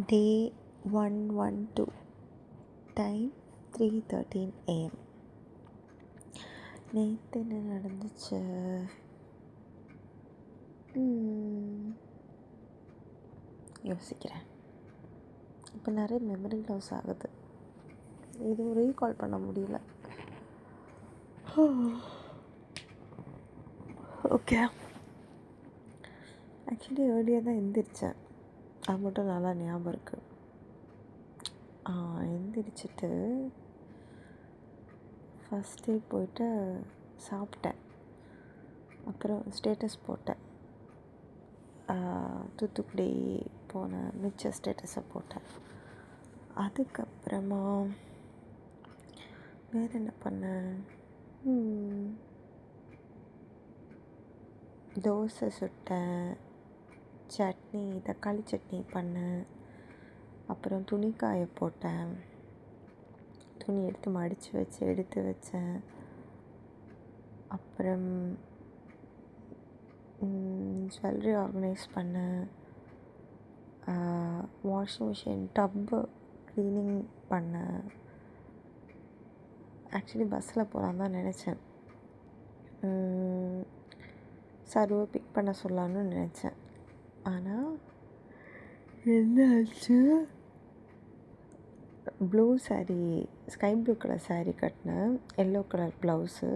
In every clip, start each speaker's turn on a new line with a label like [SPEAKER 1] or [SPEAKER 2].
[SPEAKER 1] Day 112. Time 3:13 AM. நேற்று என்ன நடந்துச்சு? யோசிக்கிறேன். இப்போ நிறைய மெமரி லாஸ் ஆகுது. இது ரீகால் பண்ண முடியல. ஓகே, ஆக்சுவலி ஏர்லியாக தான் எந்திரிச்சேன். அது மட்டும் நல்லா ஞாபகம் இருக்குது. எந்திரிச்சிட்டு ஃபஸ்ட்டே போயிட்டு சாப்பிட்டேன். அப்புறம் ஸ்டேட்டஸ் போட்டேன். தூத்துக்குடி போன மிச்ச ஸ்டேட்டஸை போட்டேன். அதுக்கப்புறமா வேறு என்ன பண்ணேன்? தோசை சுட்டேன், சட்னி, தக்காளி சட்னி பண்ணேன். அப்புறம் துணி காய போட்டேன், துணி எடுத்து வச்சேன். அப்புறம் ஜுவல்லரி ஆர்கனைஸ் பண்ணேன். வாஷிங் மிஷின் டப்பு க்ளீனிங் பண்ணேன். ஆக்சுவலி பஸ்ஸில் போகலான்னு தான் நினச்சேன். சருவை பிக் பண்ண சொல்லலான்னு நினச்சேன். ஆனால் என்ன ஆச்சு? Blue sari, sky blue colour sari கட்டினேன், எல்லோ கலர் ப்ளவுஸு.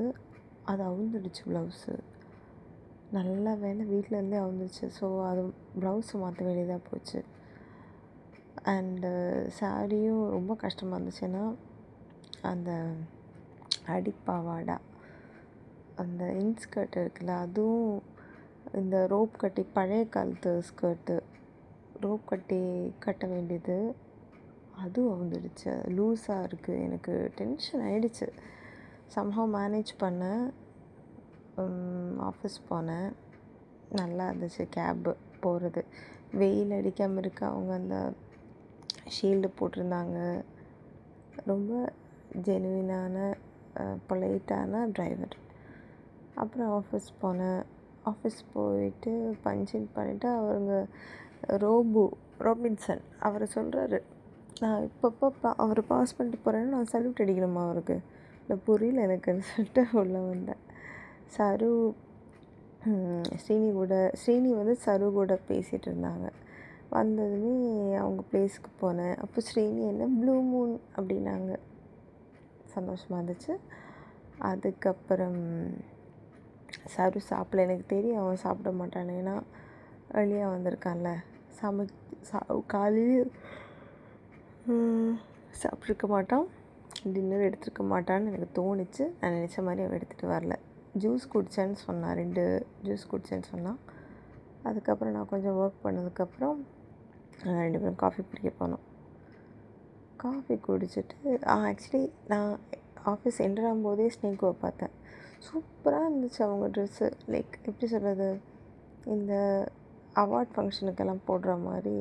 [SPEAKER 1] அது அவுந்துடுச்சு ப்ளவுஸு. நல்ல வேலை வீட்டிலேருந்தே அவுந்துச்சு. ஸோ அது ப்ளவுஸு மாற்ற வேண்டியதாக போச்சு. அண்டு சாரியும் ரொம்ப கஷ்டமாக இருந்துச்சு. ஏன்னா அந்த அடிப்பாவாடா, அந்த இன்ஸ்கர்ட் இருக்குல்ல, அதுவும் இந்த ரோப் கட்டி, பழைய காலத்து ஸ்கர்ட்டு ரோப் கட்டி கட்ட வேண்டியது, அதுவும் வந்துடுச்சு. லூஸாக இருக்குது. எனக்கு டென்ஷன் ஆகிடுச்சு. சம்ஹவ் மேனேஜ் பண்ணேன். ஆஃபீஸ் போனேன். நல்லா இருந்துச்சு கேபு போகிறது. வெயில் அடிக்காமல் இருக்க அவங்க அந்த ஷீல்டு போட்டிருந்தாங்க. ரொம்ப ஜெனுவினான பொலைட்டான டிரைவர். அப்புறம் ஆஃபீஸ் போனேன். ஆஃபீஸ் போயிட்டு பஞ்சின் பண்ணிவிட்டு அவருங்க ரோபின்சன் அவரை சொல்கிறாரு, நான் இப்பப்போ அவர் பாஸ் பண்ணிட்டு போகிறேன்னு நான் சல்யூட் அடிக்கணுமா அவருக்கு? இல்லை, புரியல எனக்குன்னு சொல்லிட்டு உள்ளே வந்தேன். ஸ்ரீனி வந்து சரு கூட பேசிகிட்டு இருந்தாங்க. வந்ததுமே அவங்க பிளேஸ்க்கு போனேன். அப்போ ஸ்ரீனி என்ன ப்ளூ மூன் அப்படின்னாங்க. சந்தோஷமாக இருந்துச்சு. அதுக்கப்புறம் சரு சாப்பிடல. எனக்கு தெரியும் அவன் சாப்பிட மாட்டானே, ஏன்னா வெளியாக வந்திருக்கான்ல. காலையில் சாப்பிட்ருக்க மாட்டான், டின்னர் எடுத்துருக்க மாட்டான்னு எனக்கு தோணுச்சு. நான் நினச்ச மாதிரி அவன் எடுத்துகிட்டு வரல. ஜூஸ் குடித்தேன்னு சொன்னான், 2 ஜூஸ் குடித்தேன்னு சொன்னான். அதுக்கப்புறம் நான் கொஞ்சம் ஒர்க் பண்ணதுக்கப்புறம் 2 பேரும் காஃபி குடிக்க போனோம். காஃபி குடிச்சிட்டு ஆக்சுவலி நான் ஆஃபீஸ் என்டர் ஆகும்போதே ஸ்னேக்குவை பார்த்தேன். சூப்பராக இருந்துச்சு அவங்க ட்ரெஸ்ஸு. லைக் எப்படி சொல்கிறது, இந்த அவார்ட் ஃபங்க்ஷனுக்கெல்லாம் போடுற மாதிரி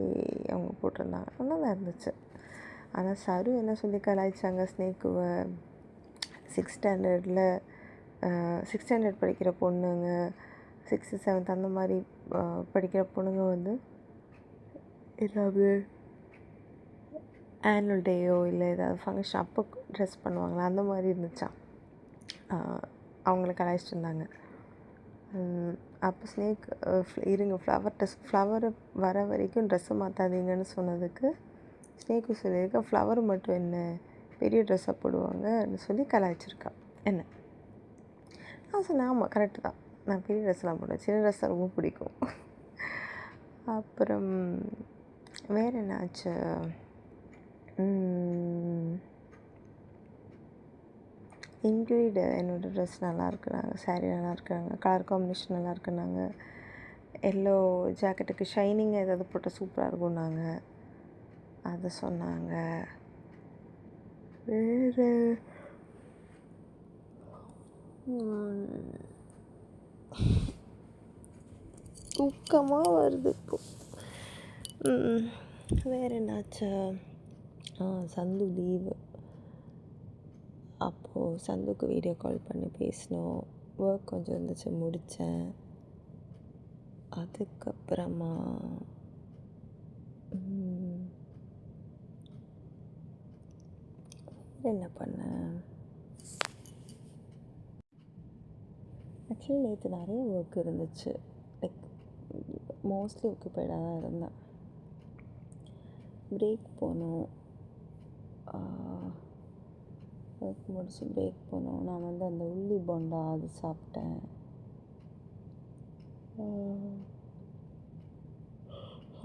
[SPEAKER 1] அவங்க போட்டிருந்தாங்க. நல்லா தான் இருந்துச்சு. ஆனால் சரு என்ன சொல்லி கலாய்ச்சாங்க ஸ்னேக்குவை, 6th ஸ்டாண்டர்ட் படிக்கிற பொண்ணுங்க, 6th 7th அந்த மாதிரி படிக்கிற பொண்ணுங்க வந்து ஏதாவது ஆனுவல் டேயோ இல்லை ஏதாவது ஃபங்க்ஷன் அப்போ ட்ரெஸ் பண்ணுவாங்களா, அந்த மாதிரி இருந்துச்சான். அவங்கள கலாய்ச்சிட்டு இருந்தாங்க. அப்போ ஸ்னேக் இருங்க ஃப்ளவர் வர வரைக்கும் ட்ரெஸ்ஸை மாற்றாதீங்கன்னு சொன்னதுக்கு ஸ்னேக்கு சொல்லியிருக்கா, ஃப்ளவர் மட்டும் என்ன பெரிய ட்ரெஸ்ஸாக போடுவாங்கன்னு சொல்லி கலாய்ச்சிருக்கா என்ன. நான் சொன்னேன், ஆமாம் கரெக்டு தான், நான் பெரிய ட்ரெஸ்லாம் போடுவேன், சின்ன ட்ரெஸ் தான் ரொம்ப பிடிக்கும். அப்புறம் வேறு என்ன ஆச்சு? இன்க்ரீட் என்னோடய ட்ரெஸ் நல்லா இருக்குனாங்க, சாரீ நல்லா இருக்குனாங்க, கலர் காம்பினேஷன் நல்லா இருக்குனாங்க. எல்லோ ஜாக்கெட்டுக்கு ஷைனிங்காக ஏதாவது போட்டால் சூப்பராக இருக்கும்னாங்க, அதை சொன்னாங்க. வேறு தூக்கமாக வருது இப்போது. வேறு என்னாச்சு? சந்து லீவு. அப்போது சந்துக்கு வீடியோ கால் பண்ணி பேசினோம். ஒர்க் கொஞ்சம் இருந்துச்சு, முடித்தேன். அதுக்கப்புறமா என்ன பண்ணேன்? ஆக்சுவலி நேற்று நிறைய ஒர்க் இருந்துச்சு. லைக் மோஸ்ட்லி ஆக்குபைடாக தான் இருந்தேன். பிரேக் போகணும். ஒர்க் முடிச்சு பிரேக் போனோம். நான் வந்து அந்த உள்ளி போண்டா அது சாப்பிட்டேன்.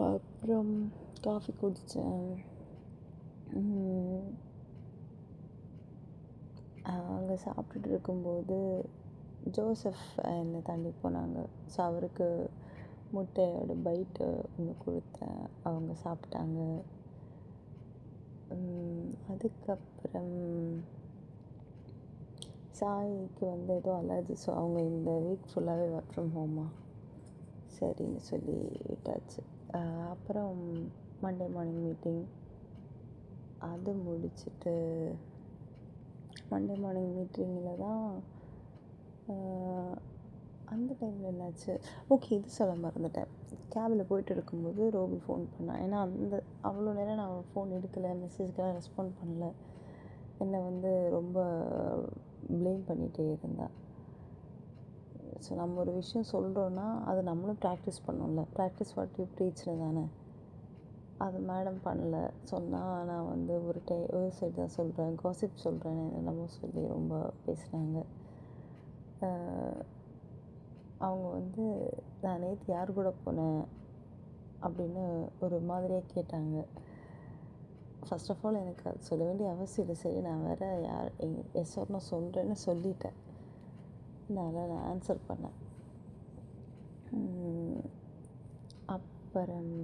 [SPEAKER 1] அப்புறம் காஃபி குடித்தேன். அங்கே சாப்பிட்டுட்டு இருக்கும்போது ஜோசப் என்னை தாண்டி போனாங்க. ஸோ அவருக்கு முட்டையோட பைட்டு ஒன்று கொடுத்தேன். அவங்க சாப்பிட்டாங்க. அதுக்கப்புறம் சாய்க்கு வந்து ஏதோ அலர்ஜி. ஸோ அவங்க இந்த வீக் ஃபுல்லாகவே ஒர்க் ஃப்ரம் ஹோமா சரின்னு சொல்லி விட்டாச்சு. அப்புறம் மண்டே மார்னிங் மீட்டிங் அது முடிச்சுட்டு மண்டே மார்னிங் மீட்டிங்கில் தான் அந்த டைமில் என்னாச்சு, ஓகே இது சொல்ல மறந்துட்டேன். கேபில் போயிட்டு இருக்கும்போது ரோபி ஃபோன் பண்ணான். ஏன்னா அவ்வளோ நேரம் நான் ஃபோன் எடுக்கலை, மெசேஜ்க்கெலாம் ரெஸ்பாண்ட் பண்ணல. என்னை வந்து ரொம்ப ப்ளேம் பண்ணிகிட்டே இருந்தா. ஸோ நம்ம ஒரு விஷயம் சொல்கிறோன்னா அது நம்மளும் ப்ராக்டிஸ் பண்ணோம்ல. ப்ராக்டிஸ் வாட் யூ ப்ரீச்னு தானே. அது மேடம் பண்ணல. சொன்னால் நான் வந்து ஒரு சைடு தான் சொல்கிறேன், காசிப் சொல்கிறேன்னு என்னென்னமோ சொல்லி ரொம்ப பேசினாங்க. அவங்க வந்து நான் நேற்று யார் கூட போனேன் அப்படின்னு ஒரு மாதிரியாக கேட்டாங்க. ஃபர்ஸ்ட் ஆஃப் ஆல் எனக்கு அது சொல்ல வேண்டிய அவசியம் இல்லை. சரி, நான் வேறு எஸ் ஆர் நோ சொல்கிறேன்னு சொல்லிட்டேன். அதனால் நான் ஆன்சர் பண்ணேன். அப்புறம்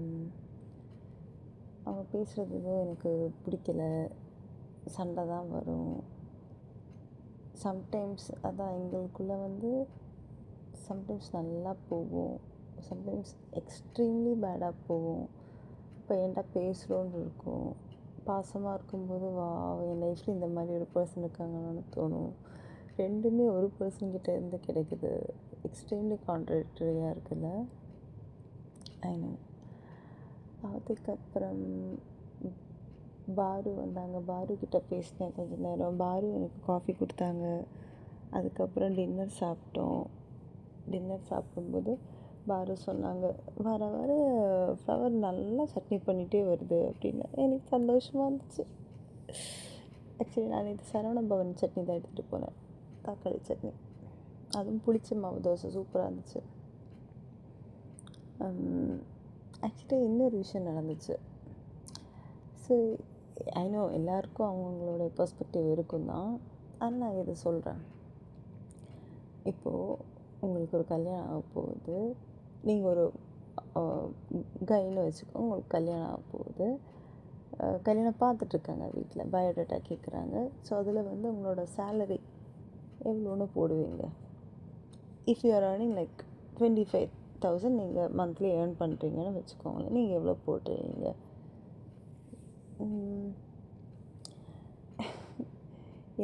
[SPEAKER 1] அவங்க பேசுகிறது எதுவும் எனக்கு பிடிக்கல. சண்டை தான் வரும் சம்டைம்ஸ். அதான் எங்களுக்குள்ளே வந்து சம்டைம்ஸ் நல்லா போகும், சம்டைம்ஸ் எக்ஸ்ட்ரீம்லி பேடாக போகும். இப்போ என்கிட்ட பேசுகிறோன்னு இருக்கும். பாசமாக இருக்கும்போது என் லைஃப்பில் இந்த மாதிரி ஒரு பர்சன் இருக்காங்கன்னு தோணும். ரெண்டுமே ஒரு பர்சன்கிட்ட இருந்து கிடைக்குது. எக்ஸ்ட்ரீம்லி கான்ட்ரடிக்டரியாக இருக்குல்ல. I know. அதுக்கப்புறம் பாரு வந்தாங்க. பாரு கிட்ட பேசினேன் கொஞ்சம் நேரம். பாரு எனக்கு காஃபி கொடுத்தாங்க. அதுக்கப்புறம் டின்னர் சாப்பிட்டோம். டின்னர் சாப்பிடும்போது பாரு சொன்னாங்க, வர வர ஃப்ளவர் நல்லா சட்னி பண்ணிகிட்டே வருது அப்படின்னு. எனக்கு சந்தோஷமாக இருந்துச்சு. ஆக்சுவலி நான் இது சரவண பவன் சட்னி தான் எடுத்துகிட்டு போனேன், தக்காளி சட்னி. அதுவும் புளிச்ச மாவு தோசை சூப்பராக இருந்துச்சு. ஆக்சுவலி இன்னொரு விஷயம் நடந்துச்சு. ஸோ ஐ நோ எல்லாருக்கும் அவங்கவுங்களோட பெர்ஸ்பெக்டிவ் இருக்கும் தான். ஆனால் நான் இதை சொல்கிறேன். இப்போது உங்களுக்கு ஒரு கல்யாணம் ஆக போகுது. நீங்கள் ஒரு கைன்னு வச்சுக்கோங்க. உங்களுக்கு கல்யாணம் ஆக போகுது. கல்யாணம் பார்த்துட்ருக்காங்க வீட்டில். பயோடேட்டா கேட்குறாங்க. ஸோ அதில் வந்து உங்களோட சேலரி எவ்வளோன்னு போடுவீங்க. If you are earning like 25,000 நீங்கள் மந்த்லி ஏர்ன் பண்ணுறீங்கன்னு வச்சுக்கோங்களேன். நீங்கள் எவ்வளோ போட்டுருவீங்க?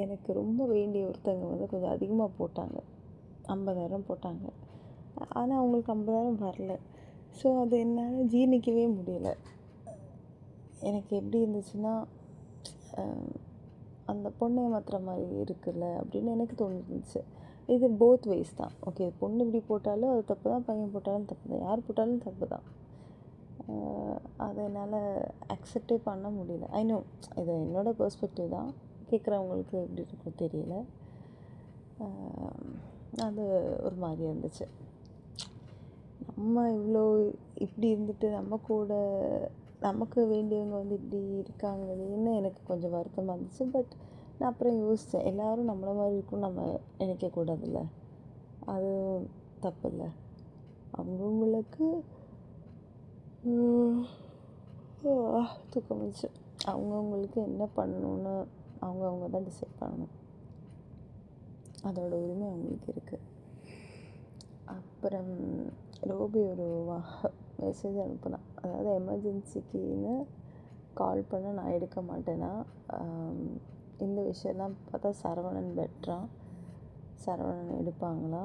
[SPEAKER 1] எனக்கு ரொம்ப வேண்டிய ஒருத்தங்க வந்து கொஞ்சம் அதிகமாக போட்டாங்க. 50,000 போட்டாங்க. ஆனால் அவங்களுக்கு 50,000 வரல. ஸோ அது என்னால் ஜீர்ணிக்கவே முடியலை. எனக்கு எப்படி இருந்துச்சுன்னா, அந்த பொண்ணை ஏமாத்துற மாதிரி இருக்குல்ல அப்படின்னு எனக்கு தோணுச்சு. இது போத் வைஸ் தான். ஓகே, பொண்ணு இப்படி போட்டாலும் அது தப்பு தான், பையன் போட்டாலும் தப்பு தான், யார் போட்டாலும் தப்பு தான். அதை என்னால் அக்செப்டே பண்ண முடியல. ஐ நோ இது என்னோடய பெர்ஸ்பெக்டிவ் தான். கேட்குறவங்களுக்கு எப்படி இருக்கும் தெரியல. அது ஒரு மாதிரி இருந்துச்சு. நம்ம இவ்வளோ இப்படி இருந்துட்டு நம்ம கூட நமக்கு வேண்டியவங்க வந்து இப்படி இருக்காங்களேன்னு எனக்கு கொஞ்சம் வருத்தமாக இருந்துச்சு. பட் நான் அப்புறம் யோசித்தேன், எல்லோரும் நம்மளை மாதிரி இருக்குன்னு நம்ம நினைக்கக்கூடாதுல்ல. அது தப்பு இல்லை. அவங்கவுங்களுக்கு தூக்கம் வந்துச்சு. அவங்கவுங்களுக்கு என்ன பண்ணணுன்னு அவங்கவுங்க தான் டிசைட் பண்ணணும். அதோட உரிமை அவங்களுக்கு இருக்குது. அப்புறம் ரோபி ஒரு மெசேஜ் அனுப்புனான். அதாவது எமர்ஜென்சிக்குன்னு கால் பண்ண நான் எடுக்க மாட்டேன்னா, இந்த விஷயம்லாம் பார்த்தா சரவணன் பெட்டரா, சரவணன் எடுப்பாங்களா,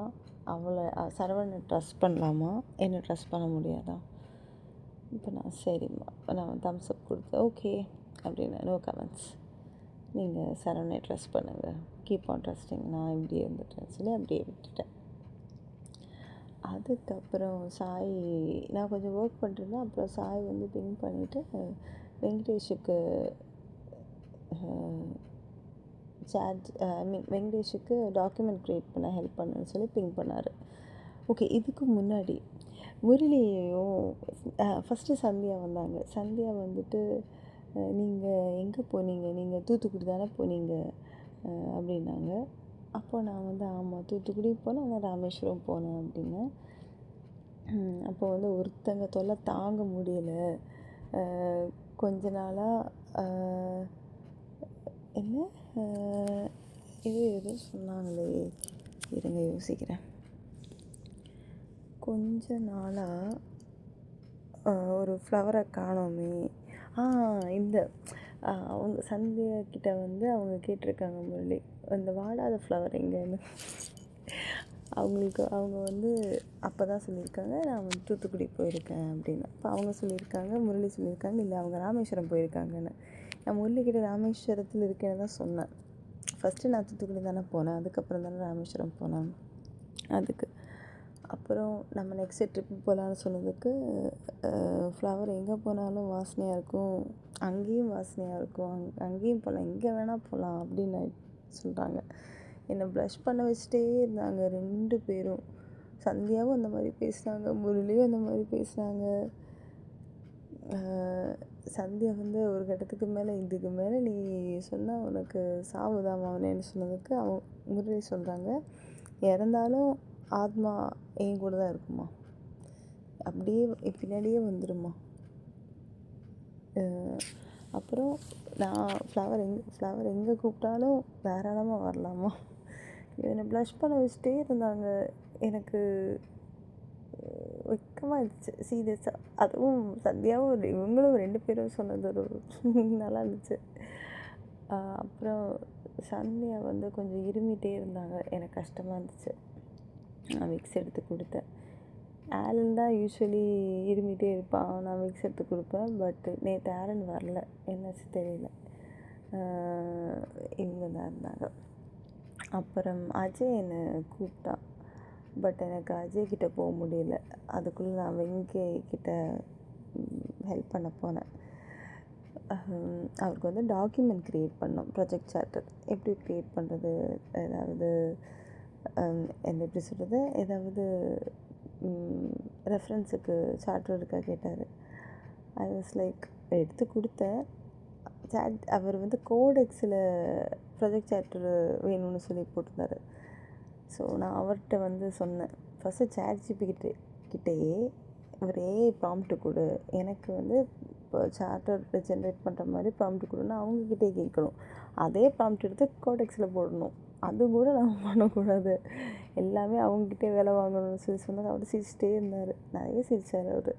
[SPEAKER 1] சரவணனை ட்ரஸ்ட் பண்ணலாமா, என்னை ட்ரஸ்ட் பண்ண முடியாதா? இப்போ நான் சரிம்மா நான் தம்ஸ் அப் கொடுத்தேன். ஓகே அப்படின்னு, நோ கமெண்ட்ஸ். நீங்கள் சரவணை ட்ரஸ்ட் பண்ணுங்கள், கீப் ஆன் ட்ரஸ்டிங், நான் இப்படியே இருந்துட்டேன்னு சொல்லி அப்படியே விட்டுட்டேன். அதுக்கப்புறம் சாய், நான் கொஞ்சம் ஒர்க் பண்ணிட்டுருந்தேன். அப்புறம் சாய் வந்து பிங் பண்ணிவிட்டு வெங்கடேஷுக்கு வெங்கடேஷுக்கு டாக்குமெண்ட் க்ரியேட் பண்ண ஹெல்ப் பண்ணுன்னு சொல்லி பிங் பண்ணார். ஓகே, இதுக்கு முன்னாடி முரளியையும் ஃபஸ்ட்டு சந்தியா வந்தாங்க. சந்தியா வந்துட்டு நீங்கள் எங்கே போனீங்க, நீங்கள் தூத்துக்குடி தானே போனீங்க அப்படின்னாங்க. அப்போ நான் வந்து ஆமாம் தூத்துக்குடி போனேன், ஆனால் ராமேஸ்வரம் போனேன் அப்படின்னேன். அப்போ வந்து ஒருத்தங்க தொல்லை தாங்க முடியலை, கொஞ்ச நாளாக என்ன இது எதுவும் சொன்னாங்களே, இருங்க யோசிக்கிறேன். கொஞ்ச நாளாக ஒரு ஃப்ளவரை காணோமே, இந்த அவங்க சந்தியா கிட்ட வந்து அவங்க கேட்டிருக்காங்க முரளி, அந்த வாடாத ஃப்ளவர் எங்கேன்னு. அவங்க வந்து அப்போ தான் சொல்லியிருக்காங்க நான் வந்து தூத்துக்குடி போயிருக்கேன் அப்படின்னு. அப்போ அவங்க சொல்லியிருக்காங்க, முரளி சொல்லியிருக்காங்க இல்லை அவங்க ராமேஸ்வரம் போயிருக்காங்கன்னு. நான் முரளிக்கிட்ட ராமேஸ்வரத்தில் இருக்கேன்னு தான் சொன்னேன். ஃபஸ்ட்டு நான் தூத்துக்குடி தானே போனேன், அதுக்கப்புறம் தானே ராமேஸ்வரம் போனேன். அதுக்கு அப்புறம் நம்ம நெக்ஸ்ட்டு ட்ரிப்பு போகலான்னு சொன்னதுக்கு ஃப்ளவர் எங்கே போனாலும் வாசனையாக இருக்கும், அங்கேயும் வாசனையாக இருக்கும், அங்கேயும் போகலாம், எங்கே வேணால் போகலாம் அப்படின்னு சொல்கிறாங்க. என்னை ப்ளஷ் பண்ண வச்சுட்டே இருந்தாங்க 2 பேரும். சந்தியாவும் அந்த மாதிரி பேசினாங்க, முரளியும் அந்த மாதிரி பேசினாங்க. சந்தியா வந்து ஒரு கட்டத்துக்கு மேலே, இதுக்கு மேலே நீ சொன்னால் உனக்கு சாவுதான் அவனேன்னு சொன்னதுக்கு முரளி சொல்கிறாங்க, இறந்தாலும் ஆத்மா என் கூட தான் இருக்குமா, அப்படியே பின்னாடியே வந்துடுமா. அப்புறம் நான் ஃப்ளவர் எங்கே கூப்பிட்டாலும் தாராளமாக வரலாமா. என்னை ப்ளஷ் பண்ண வச்சுட்டே இருந்தாங்க. எனக்கு வெக்கமாக இருந்துச்சு சீரியஸாக. அதுவும் சந்தியாவும் இவங்களும் 2 பேரும் சொன்னது ஒரு நல்லா இருந்துச்சு. அப்புறம் சந்தியா வந்து கொஞ்சம் இருமிகிட்டே இருந்தாங்க, எனக்கு கஷ்டமாக இருந்துச்சு. நான் விக்ஸ் எடுத்து கொடுத்தேன். ஆலன் தான் யூஸ்வலி இருமிகிட்டே இருப்பான், நான் விக்ஸ் எடுத்து கொடுப்பேன். பட் நேற்று ஆலன் வரல, என்னாச்சு தெரியல, இவங்க தான் இருந்தாங்க. அப்புறம் அஜய் என்னை கூப்பிட்டான், பட் எனக்கு அஜய்கிட்ட போக முடியல. அதுக்குள்ளே நான் வெங்கிட்ட ஹெல்ப் பண்ண போனேன். அவருக்கு வந்து டாக்குமெண்ட் க்ரியேட் பண்ணோம், ப்ராஜெக்ட் சார்ட்டர் எப்படி க்ரியேட் பண்ணுறது, ஏதாவது என்ன எப்படி சொல்கிறது, ஏதாவது ரெஃபரன்ஸுக்கு சார்ட்டர் இருக்கா கேட்டார். ஐ வாஸ் லைக் எடுத்து கொடுத்தேன். அவர் வந்து கோடெக்ஸில் ப்ராஜெக்ட் சார்ட்டர் வேணும்னு சொல்லி போட்டிருந்தார். ஸோ நான் அவர்கிட்ட வந்து சொன்னேன், ஃபஸ்ட்டு ChatGPT கிட்டேயே ஒரு ஏஐ ப்ராம்ப்ட்டு கொடு, எனக்கு வந்து இப்போ சார்ட்டர் ஜென்ரேட் பண்ணுற மாதிரி ப்ராம்ப்ட் கொடுன்னா அவங்கக்கிட்டே கேட்கணும், அதே ப்ராம்ப்ட் எடுத்து கோடெக்ஸில் போடணும், அது கூட நான் பண்ணக்கூடாது, எல்லாமே அவங்கக்கிட்டே வேலை வாங்கணும்னு சொல்லி சொன்னார். அவர் சிரிச்சிட்டே இருந்தார், நிறைய சிரித்தார் அவர்.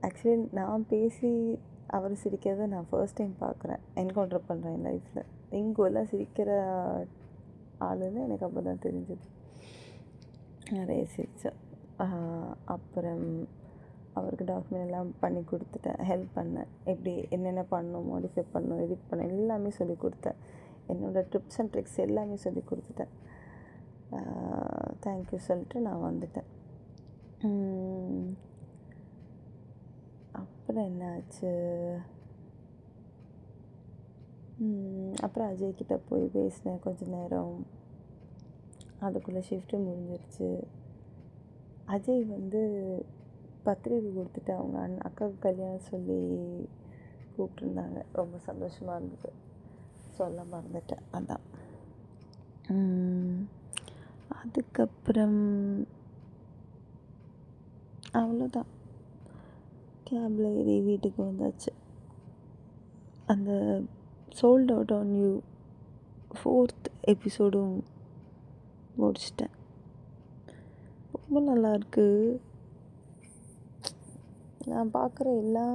[SPEAKER 1] ஆக்சுவலி நான் பேசி அவர் சிரிக்கிறத நான் ஃபர்ஸ்ட் டைம் பார்க்குறேன், என்கவுண்டர் பண்ணுறேன் என் லைஃப்பில். எங்கெல்லாம் சிரிக்கிற ஆளுன்னு எனக்கு அப்போ தான் தெரிஞ்சது. நிறைய சிரித்தேன். அப்புறம் அவருக்கு டாக்குமெண்ட் எல்லாம் பண்ணி கொடுத்துட்டேன், ஹெல்ப் பண்ணேன், எப்படி என்னென்ன பண்ணணும், மாடிஃபை பண்ணணும், எடிட் பண்ண எல்லாமே சொல்லி கொடுத்தேன். என்னோடய ட்ரிப்ஸ் அண்ட் ட்ரிக்ஸ் எல்லாமே சொல்லி கொடுத்துட்டேன். தேங்க்யூ சொல்லிட்டு நான் வந்துட்டேன். அப்புறம் என்ன ஆச்சு, அப்புறம் அஜய்கிட்ட போய் பேசினேன் கொஞ்ச நேரம். அதுக்குள்ளே ஷிஃப்ட்டு முடிஞ்சிருச்சு. அஜய் வந்து பத்திரிக்கை கொடுத்துட்டு அவங்க அக்காவுக்கு கல்யாணம் சொல்லி கூப்பிட்ருந்தாங்க. ரொம்ப சந்தோஷமாக இருந்தது, சொல்ல மறந்துட்டேன் அதான். அதுக்கப்புறம் அவ்வளோதான், கேபில் ஏறி வீட்டுக்கு வந்தாச்சு. அந்த sold out on you 4th எபிசோடும் முடிச்சிட்டேன். ரொம்ப நல்லாயிருக்கு. நான் பார்க்குற எல்லா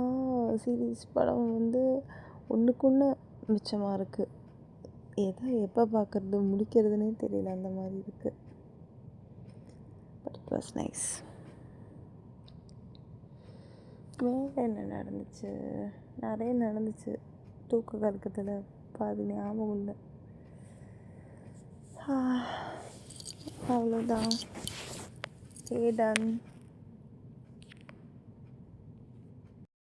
[SPEAKER 1] சீரீஸ் படம் வந்து ஒன்றுக்கு மிச்சமாக இருக்குது. எதை எப்போ பார்க்குறது முடிக்கிறதுனே தெரியல, அந்த மாதிரி இருக்குது. But it was nice. வேறு என்ன நடந்துச்சு, நிறைய நடந்துச்சு. தூக்க கலக்கத்தில் இப்போ அது ஞாபகம் இல்லை. அவ்வளோதான். டன்.